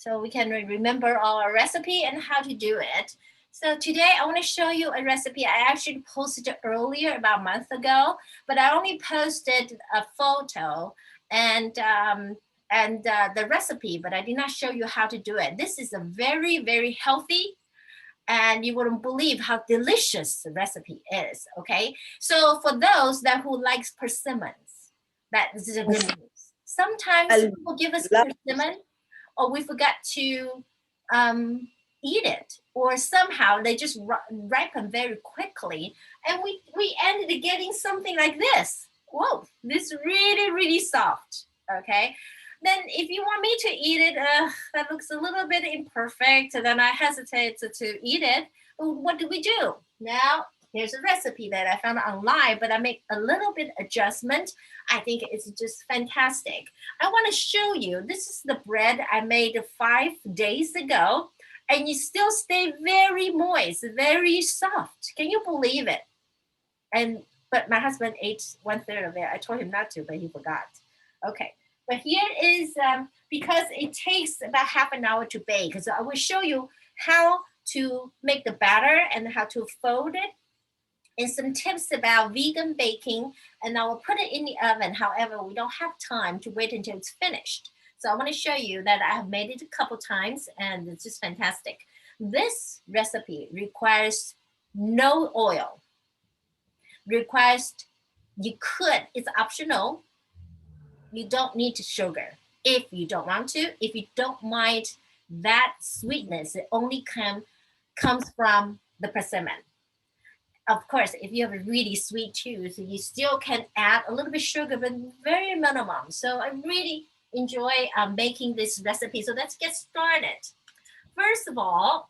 so we can remember our recipe and how to do it. So today I want to show you a recipe I actually posted earlier about a month ago, but I only posted a photo and the recipe, but I did not show you how to do it. This is a very, very healthy, and you wouldn't believe how delicious the recipe is. Okay, so for those that who likes persimmons, that is a good news. Sometimes I people give us love persimmon, or we forgot to eat it, or somehow they just ripen very quickly, and we ended up getting something like this. Whoa, this really, really soft. Okay, then if you want me to eat it, that looks a little bit imperfect, and then I hesitate to eat it. What do we do? Now, here's a recipe that I found online, but I make a little bit adjustment. I think it's just fantastic. I want to show you, this is the bread I made 5 days ago, and you still stay very moist, very soft. Can you believe it? But my husband ate 1/3 of it. I told him not to, but he forgot. Okay, but here is, because it takes about half an hour to bake. So I will show you how to make the batter and how to fold it, and some tips about vegan baking, and I will put it in the oven. However, we don't have time to wait until it's finished. So I want to show you that I have made it a couple times, and it's just fantastic. This recipe requires no oil. It's optional. You don't need sugar if you don't want to. If you don't mind that sweetness, it only comes from the persimmon. Of course, if you have a really sweet tooth, you still can add a little bit sugar, but very minimum. So I really enjoy making this recipe. So let's get started. First of all,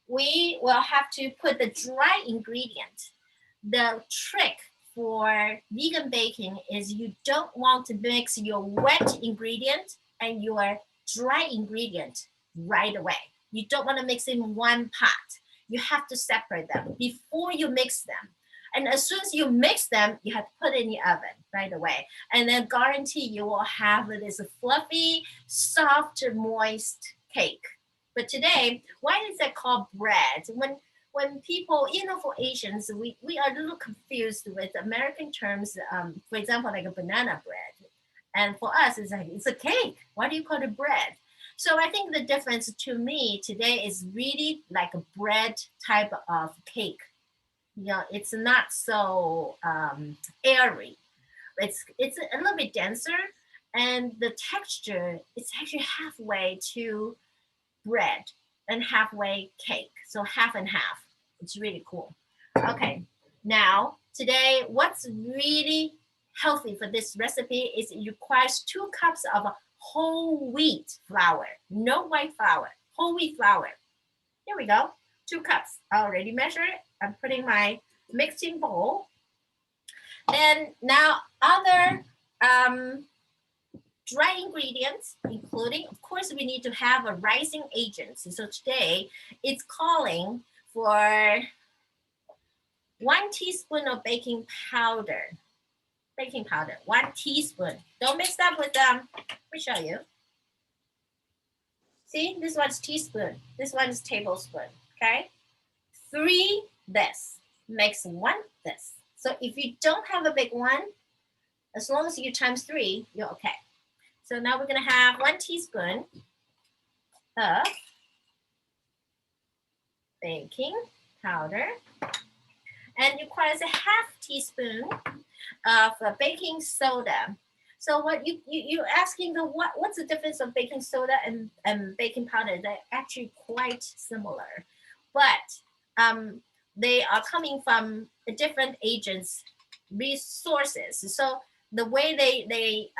we will have to put the dry ingredient. The trick for vegan baking is you don't want to mix your wet ingredient and your dry ingredient right away. You don't want to mix in one pot. You have to separate them before you mix them. And as soon as you mix them, you have to put it in the oven right away. And then guarantee you will have this fluffy, soft, moist cake. But today, why is it called bread? When people, for Asians, we are a little confused with American terms. For example, like a banana bread. And for us, it's a cake. Why do you call it bread? So I think the difference to me today is really like a bread type of cake. It's not so airy. It's a little bit denser, and the texture is actually halfway to bread and halfway cake. So half and half. It's really cool. Okay, now today, what's really healthy for this recipe is it requires 2 cups of whole wheat flour, no white flour, whole wheat flour. Here we go, 2 cups. I already measured it. I'm putting my mixing bowl. And now other dry ingredients, including, of course, we need to have a rising agent. So today it's calling for 1 teaspoon of baking powder. 1 teaspoon. Don't mix that with let me show you. See, this one's teaspoon. This one's tablespoon. Okay, 3 this makes 1 this. So if you don't have a big one, as long as you times 3, you're okay. So now we're gonna have 1 teaspoon of baking powder, and requires a half teaspoon of baking soda. So what you're asking, what's the difference of baking soda and baking powder? They're actually quite similar, but they are coming from different agents' resources. So the way they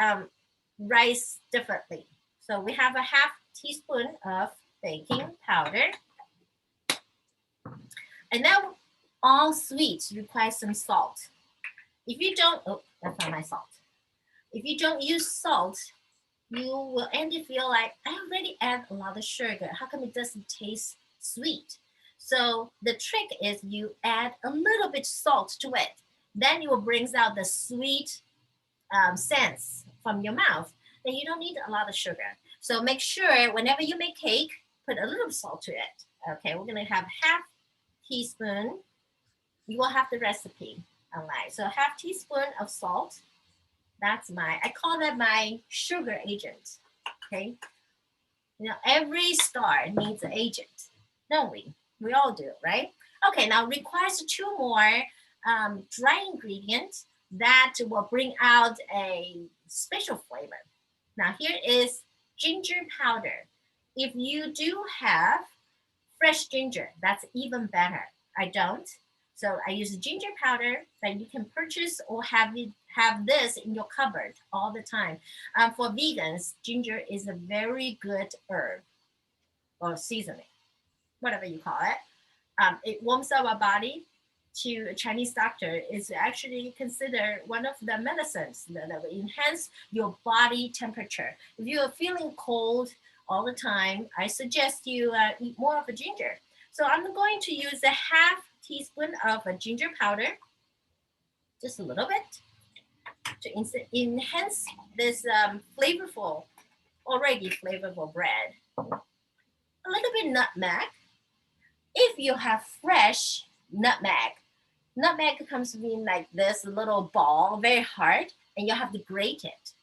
rise differently. So we have a half teaspoon of baking powder, and now all sweets require some salt. If you don't, that's not my salt. If you don't use salt, you will end up feel like I already add a lot of sugar. How come it doesn't taste sweet? So the trick is you add a little bit salt to it. Then it will brings out the sweet sense from your mouth. Then you don't need a lot of sugar. So make sure whenever you make cake, put a little salt to it. Okay, we're gonna have half teaspoon. You will have the recipe online. So half teaspoon of salt. That's I call that my sugar agent. Okay. Every star needs an agent, don't we? We all do, right? Okay, now requires 2 more dry ingredients that will bring out a special flavor. Now here is ginger powder. If you do have fresh ginger, that's even better. I don't. So I use ginger powder that you can purchase or have this in your cupboard all the time. For vegans, ginger is a very good herb or seasoning, whatever you call it. It warms up our body. To a Chinese doctor, is actually considered one of the medicines that will enhance your body temperature. If you are feeling cold all the time, I suggest you eat more of a ginger. So I'm going to use a half teaspoon of a ginger powder, just a little bit, to enhance this already flavorful bread. A little bit nutmeg. If you have fresh nutmeg comes in like this little ball, very hard, and you have to grate it.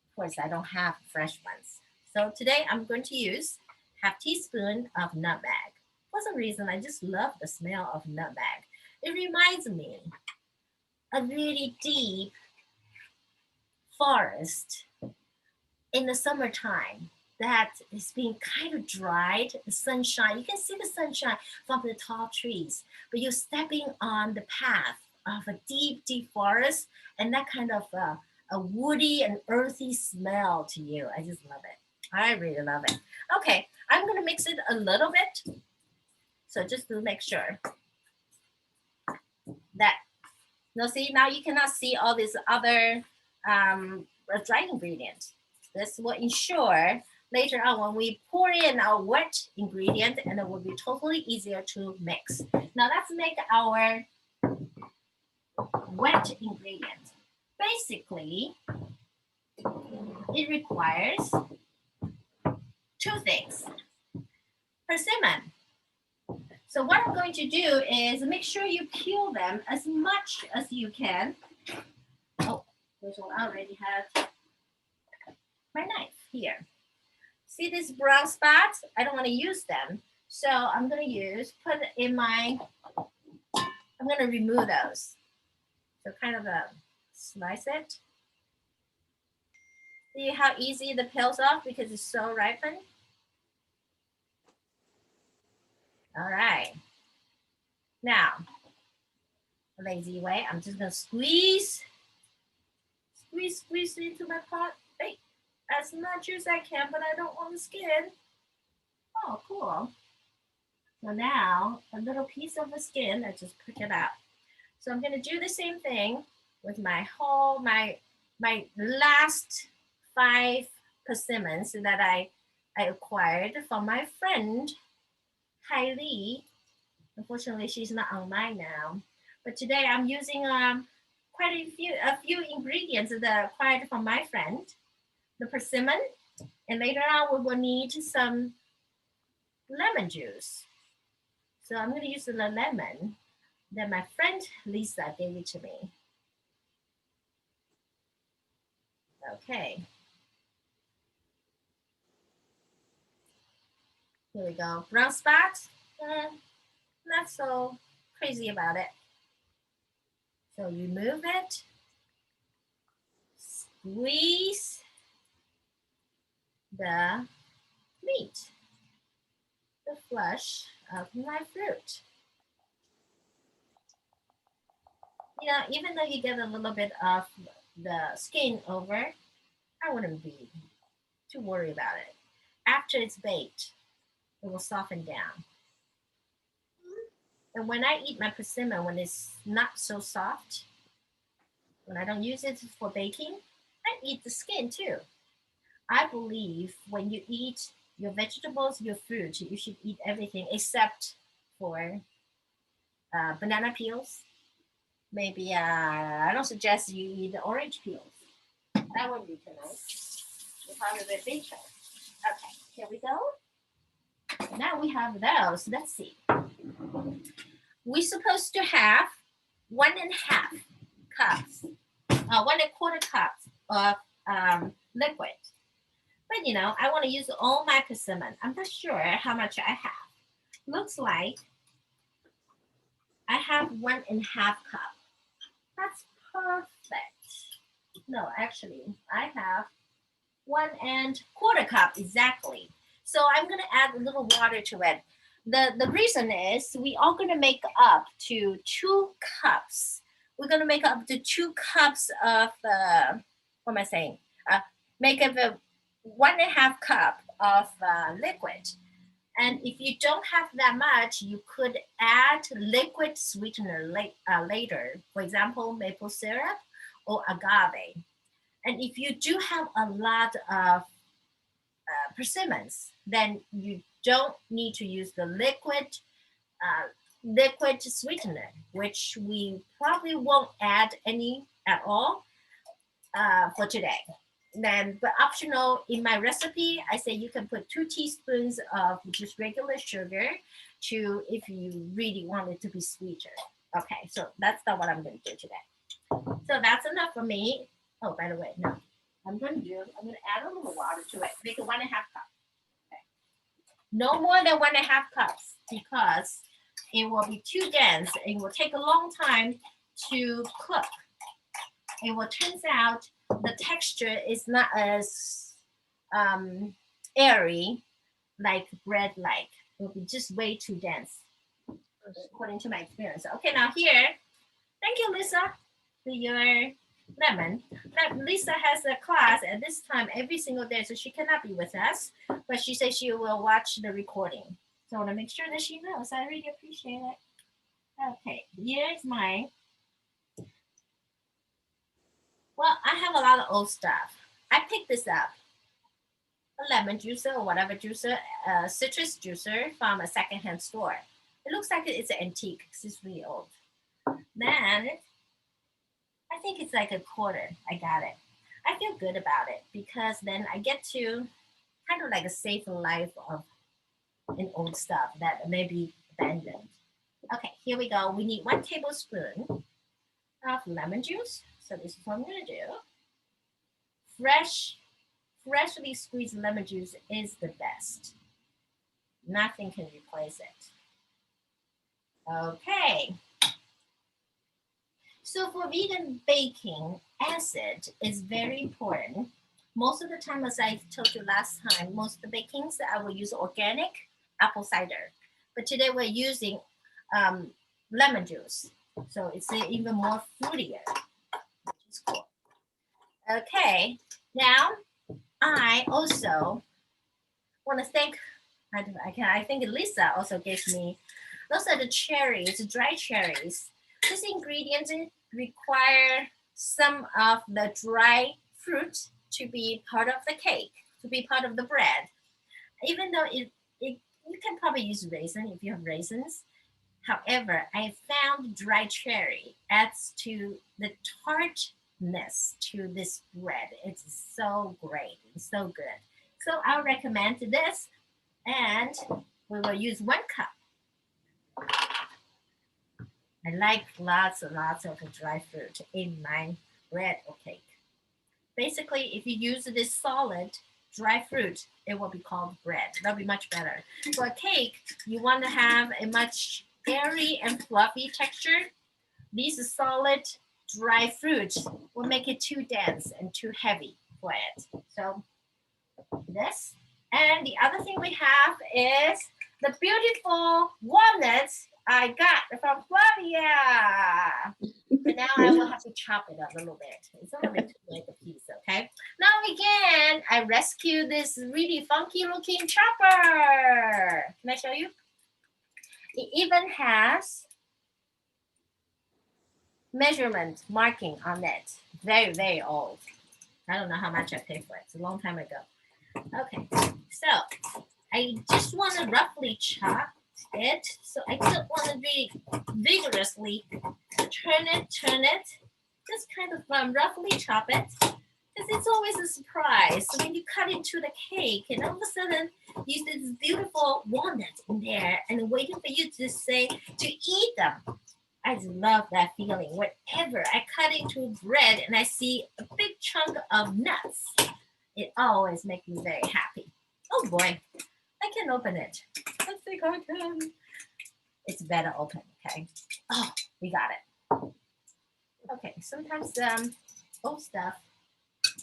Of course, I don't have fresh ones. So today I'm going to use half teaspoon of nutmeg. For some reason, I just love the smell of nutmeg. It reminds me of really deep forest in the summertime that is being kind of dried, the sunshine. You can see the sunshine from the tall trees, but you're stepping on the path of a deep, deep forest, and that kind of a woody and earthy smell to you. I just love it. I really love it. Okay, I'm gonna mix it a little bit. So just to make sure that, see, now you cannot see all these other dry ingredients. This will ensure later on when we pour in our wet ingredient, and it will be totally easier to mix. Now let's make our wet ingredient. Basically, it requires 2 things. Persimmon. So what I'm going to do is make sure you peel them as much as you can. Oh, this one I already have my knife here. See these brown spots? I don't want to use them. So I'm going to I'm going to remove those. So kind of slice it. See how easy the peels off because it's so ripened? All right. Now, a lazy way, I'm just going to squeeze into my pot. Hey, as much as I can, but I don't want the skin. Oh, cool. So now a little piece of the skin, I just pick it out. So I'm going to do the same thing with my last 5 persimmons that I acquired from my friend Kylie. Unfortunately, she's not online now. But today I'm using quite a few ingredients that I acquired from my friend, the persimmon, and later on we will need some lemon juice. So I'm going to use the lemon that my friend Lisa gave it to me. Okay. Here we go. Brown spots, not so crazy about it. So remove it, squeeze the meat, the flesh of my fruit. Even though you get a little bit of the skin over, I wouldn't be too worried about it. After it's baked, it will soften down. And when I eat my persimmon, when it's not so soft, when I don't use it for baking, I eat the skin too. I believe when you eat your vegetables, your fruit, you should eat everything except for banana peels. Maybe I don't suggest you eat the orange peels. That wouldn't be too nice. You're probably a bit bitter. Okay, here we go. Now we have those. Let's see. We're supposed to have 1.5 cups, 1.25 cups of liquid. But you know, I want to use all my persimmon. I'm not sure how much I have. Looks like I have 1.5 cup. That's perfect. No, actually, I have 1.25 cup exactly. So I'm gonna add a little water to it. The reason is we are gonna make up to 2 cups. We're gonna make up to 2 cups of what am I saying? Make up a 1.5 cup of liquid. And if you don't have that much, you could add liquid sweetener later. For example, maple syrup or agave. And if you do have a lot of persimmons, then you don't need to use the liquid sweetener, which we probably won't add any at all for today. Then, but optional in my recipe, I say you can put 2 teaspoons of just regular sugar to if you really want it to be sweeter. Okay, so that's not what I'm going to do today. So that's enough for me. Oh, by the way, no, I'm going to add a little water to it, make it 1.5 cup. Okay. No more than 1.5 cups because it will be too dense. It will take a long time to cook. It will turns out the texture is not as airy like bread like. It will be just way too dense according to my experience. Okay, now here, thank you, Lisa, for your lemon. Lisa has a class at this time every single day, so she cannot be with us, but she says she will watch the recording. So I want to make sure that she knows. I really appreciate it. Okay, here's mine. Well, I have a lot of old stuff. I picked this up. A lemon juicer or whatever juicer, citrus juicer from a secondhand store. It looks like it's an antique because it's really old. Then I think it's like a quarter. I got it. I feel good about it because then I get to kind of like a save the life of an old stuff that may be abandoned. Okay, here we go. We need 1 tablespoon of lemon juice. So this is what I'm gonna do. Freshly squeezed lemon juice is the best. Nothing can replace it. Okay. So for vegan baking, acid is very important. Most of the time, as I told you last time, most of the bakings that I will use organic apple cider. But today we're using lemon juice. So it's even more fruitier, which is cool. Okay, now I also want to thank, I think Lisa also gave me, those are the cherries, dry cherries. These ingredients require some of the dry fruit to be part of the cake, to be part of the bread. Even though you can probably use raisin if you have raisins. However, I found dry cherry adds to the tartness to this bread. It's so great. It's so good. So I'll recommend this. And we will use 1 cup. I like lots and lots of dry fruit in my bread or cake. Basically, if you use this solid dry fruit, it will be called bread. That'll be much better. For a cake, you want to have a much airy and fluffy texture. These solid dry fruit will make it too dense and too heavy for it. So this. And the other thing we have is the beautiful walnuts I got from Flavia. But now I will have to chop it a little bit. It's a little bit too big a piece, okay? Now again, I rescued this really funky looking chopper. Can I show you? It even has measurement marking on it. Very, very old. I don't know how much I paid for it. It's a long time ago. Okay, so I just want to roughly chop it. So I don't want to be vigorously turn it. Just kind of roughly chop it. Because it's always a surprise. So when you cut into the cake and all of a sudden you see this beautiful walnut in there and waiting for you to say to eat them. I just love that feeling. Whenever I cut into bread and I see a big chunk of nuts, it always makes me very happy. Oh boy, I can open it. Let's see how I can. It's better open, okay? Oh, we got it. Okay, sometimes old stuff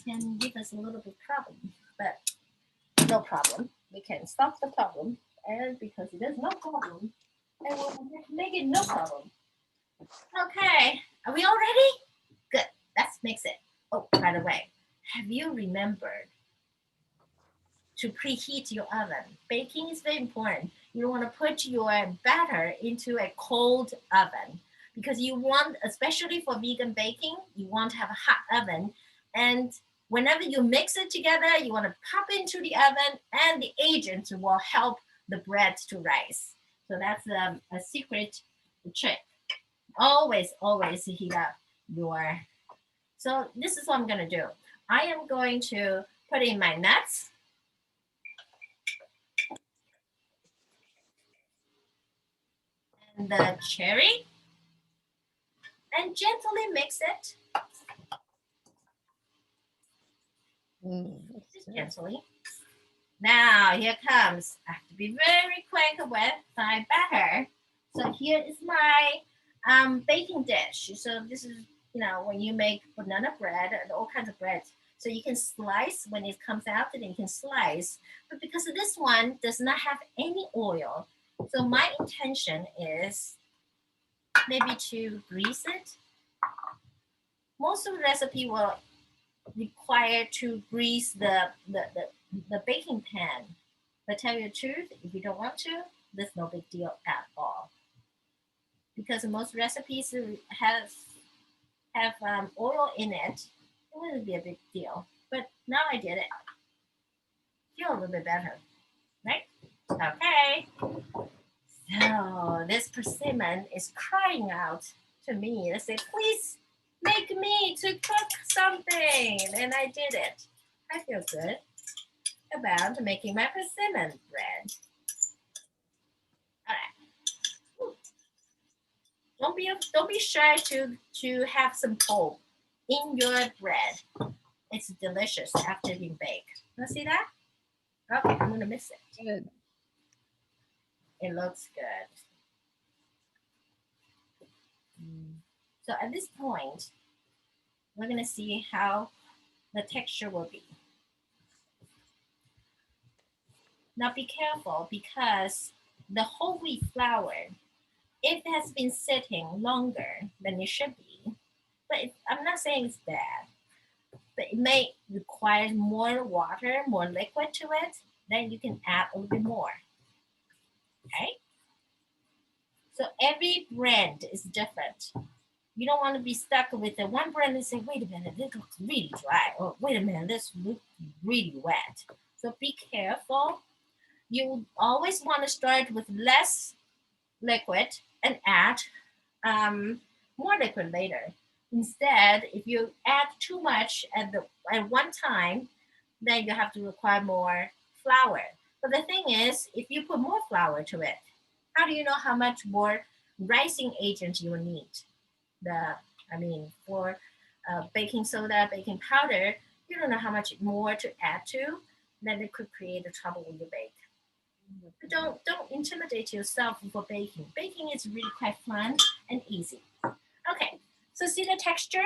can give us a little bit problem, but no problem. We can stop the problem, and because there's no problem, and we'll make it no problem. Okay, are we all ready? Good. Let's mix it. Oh, by the way, have you remembered to preheat your oven? Baking is very important. You want to put your batter into a cold oven because you want, especially for vegan baking, you want to have a hot oven. And whenever you mix it together, you want to pop into the oven and the agent will help the bread to rise. So that's a secret trick. Always, always heat up your. So this is what I'm going to do. I am going to put in my nuts. And the cherry. And gently mix it. Just gently. Now here comes. I have to be very quick with my batter. So here is my baking dish. So this is, you know, when you make banana bread and all kinds of breads. So you can slice when it comes out, and you can slice. But because this one does not have any oil, so my intention is maybe to grease it. Most of the recipe will require to grease the baking pan. But tell you the truth, if you don't want to, there's no big deal at all. Because most recipes have oil in it, it wouldn't be a big deal. But now I did it. Feel a little bit better, right? Okay. So this persimmon is crying out to me. They say, please make me to cook something. And I did it. I feel good about making my persimmon bread. All right. Don't be shy to have some pulp in your bread. It's delicious after being baked. You see that? Okay, I'm gonna mix it. Good. It looks good. So at this point, we're gonna see how the texture will be. Now be careful because the whole wheat flour, if it has been sitting longer than it should be, but I'm not saying it's bad, but it may require more water, more liquid to it, then you can add a little bit more. Okay? So every brand is different. You don't want to be stuck with the one brand and say, wait a minute, this looks really dry, or wait a minute, this looks really wet. So be careful. You always want to start with less liquid and add more liquid later. Instead, if you add too much at one time, then you have to require more flour. But the thing is, if you put more flour to it, how do you know how much more rising agent you will need? For baking soda, baking powder, you don't know how much more to add to, then it could create a trouble when you bake. But don't intimidate yourself for baking. Baking is really quite fun and easy. Okay, so see the texture?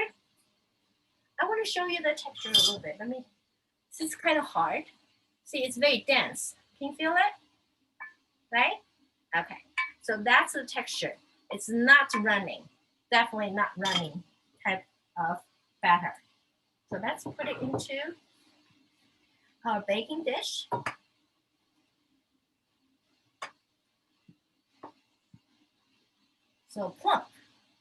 I want to show you the texture a little bit. It's kind of hard. See, it's very dense. Can you feel it? Right? Okay, so that's the texture. It's not running. Definitely not running type of batter. So let's put it into our baking dish. So plump,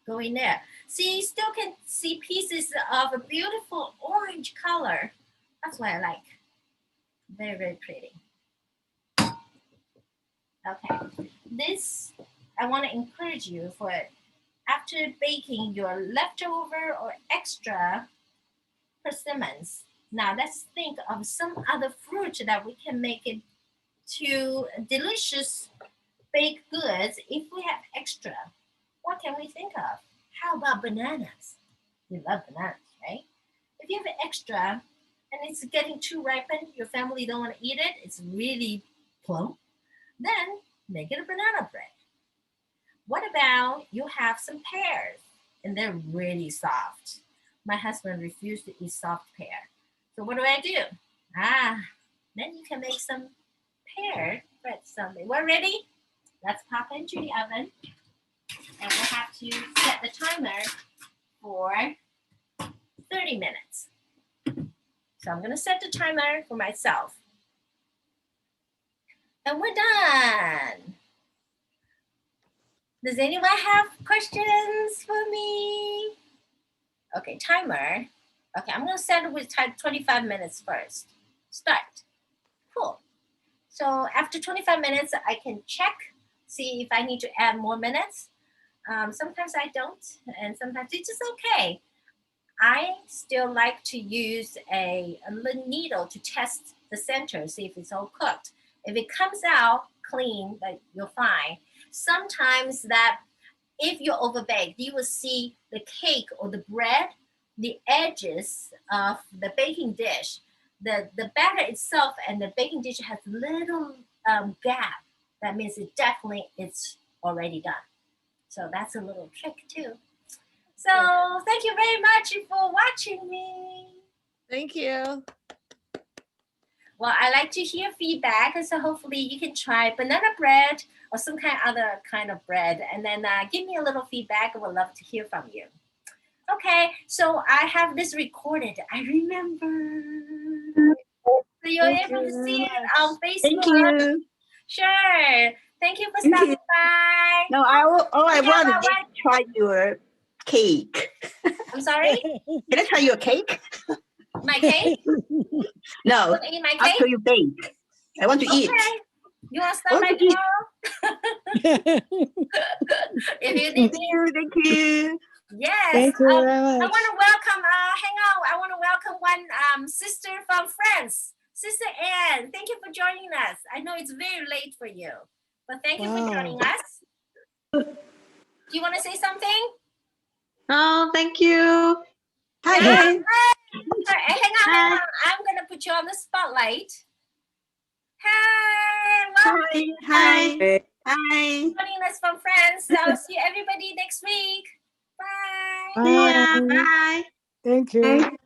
go in there. See, you still can see pieces of a beautiful orange color. That's what I like. Very, very pretty. Okay, this, I want to encourage you for after baking your leftover or extra persimmons, Now let's think of some other fruit that we can make it to delicious baked goods if we have extra. What can we think of? How about bananas? We love bananas, right? If you have an extra and it's getting too ripened, your family don't want to eat it, it's really plump, then make it a banana bread. What about you have some pears and they're really soft? My husband refused to eat soft pear. So what do? Then you can make some pear bread sundae. We're ready? Let's pop into the oven. And we'll have to set the timer for 30 minutes. So I'm going to set the timer for myself. And we're done. Does anyone have questions for me? Okay, timer. Okay, I'm going to set it with 25 minutes first. Start. Cool. So after 25 minutes, I can check, see if I need to add more minutes. Sometimes I don't, and sometimes it's just okay. I still like to use a little needle to test the center, see if it's all cooked. If it comes out clean, like you're fine. Sometimes that if you're overbaked, you will see the cake or the bread, the edges of the baking dish, the batter itself and the baking dish has little gap. That means it's already done. So that's a little trick too. So thank you very much for watching me. Thank you. Well, I like to hear feedback, so hopefully you can try banana bread or some other kind of bread, and then give me a little feedback. I would love to hear from you. Okay, so I have this recorded. I remember. So you're able to see it on Facebook. Thank you. Sure. Thank you for stopping by. No, I want to try your cake. I'm sorry? Can I try your cake? My cake? No, Want to eat my cake? after you bake. I want to eat. You want to start by tomorrow? If you need me. Thank you. Yes. Thank you very I much. want to welcome, hang on. I want to welcome one sister from France. Sister Anne, thank you for joining us. I know it's very late for you, but thank you for joining us. Do you want to say something? Oh, thank you. Hi. Yeah. Hi. Hang on. I'm going to put you on the spotlight. Hi. Welcome. Hi. Hi. Joining us from France. I'll see everybody next week. Bye. Yeah, bye. Thank you.